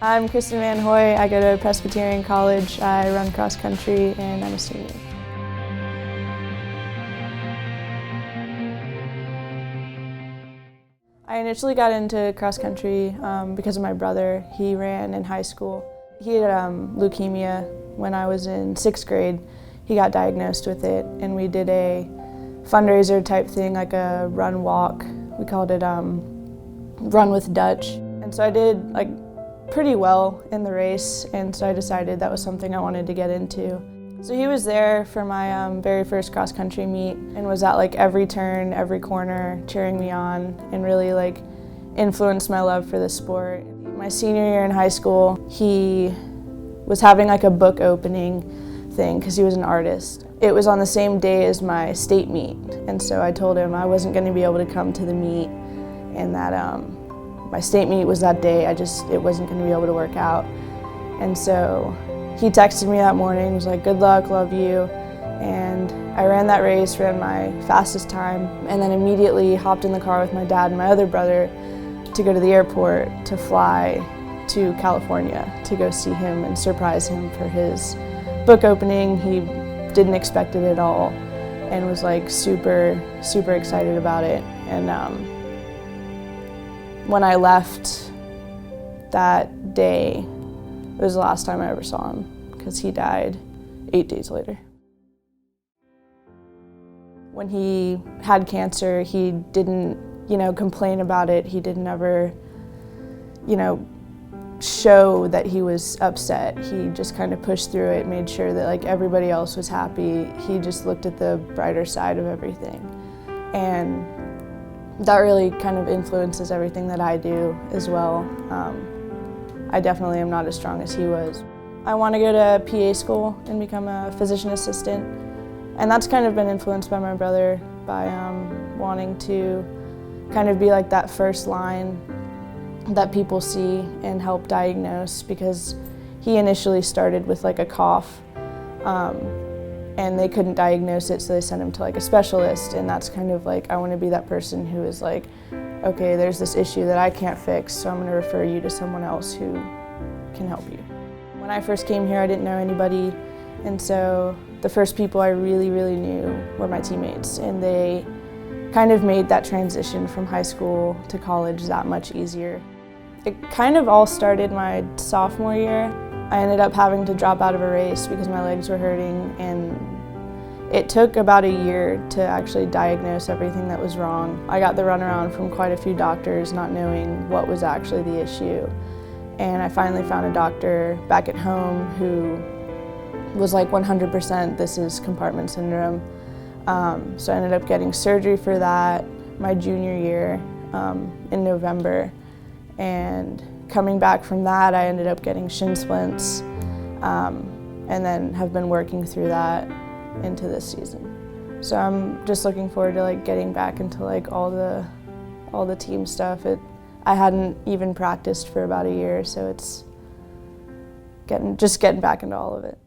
I'm Christin Van Hoy. I go to Presbyterian College. I run cross country and I'm a senior. I initially got into cross country because of my brother. He ran in high school. He had leukemia when I was in 6th grade. He got diagnosed with it and we did a fundraiser type thing, like a run walk. We called it Run with Dutch. And so I did pretty well in the race, and so I decided that was something I wanted to get into. So he was there for my very first cross country meet and was at every turn, every corner, cheering me on and really influenced my love for the sport. My senior year in high school, he was having a book opening thing because he was an artist. It was on the same day as my state meet, and so I told him I wasn't going to be able to come to the meet and that my state meet was that day. It wasn't going to be able to work out. And so he texted me that morning, he was like, "Good luck, love you." And I ran that race, ran my fastest time, and then immediately hopped in the car with my dad and my other brother to go to the airport to fly to California to go see him and surprise him for his book opening. He didn't expect it at all and was super, super excited about it. And when I left that day, it was the last time I ever saw him because he died 8 days later. When he had cancer, he didn't, complain about it. He didn't ever, show that he was upset. He just kind of pushed through it, made sure that everybody else was happy. He just looked at the brighter side of everything. And that really kind of influences everything that I do as well. I definitely am not as strong as he was. I want to go to PA school and become a physician assistant, and that's kind of been influenced by my brother, by wanting to kind of be that first line that people see and help diagnose, because he initially started with a cough and they couldn't diagnose it, so they sent him to a specialist, and that's kind of I want to be that person who is okay, there's this issue that I can't fix, so I'm going to refer you to someone else who can help you. When I first came here, I didn't know anybody, and so the first people I really, really knew were my teammates, and they kind of made that transition from high school to college that much easier. It kind of all started my sophomore year. I ended up having to drop out of a race because my legs were hurting, and it took about a year to actually diagnose everything that was wrong. I got the runaround from quite a few doctors not knowing what was actually the issue. And I finally found a doctor back at home who was 100% this is compartment syndrome. So I ended up getting surgery for that my junior year in November. And coming back from that, I ended up getting shin splints, and then have been working through that into this season. So I'm just looking forward to getting back into all the team stuff. I hadn't even practiced for about a year, so it's getting back into all of it.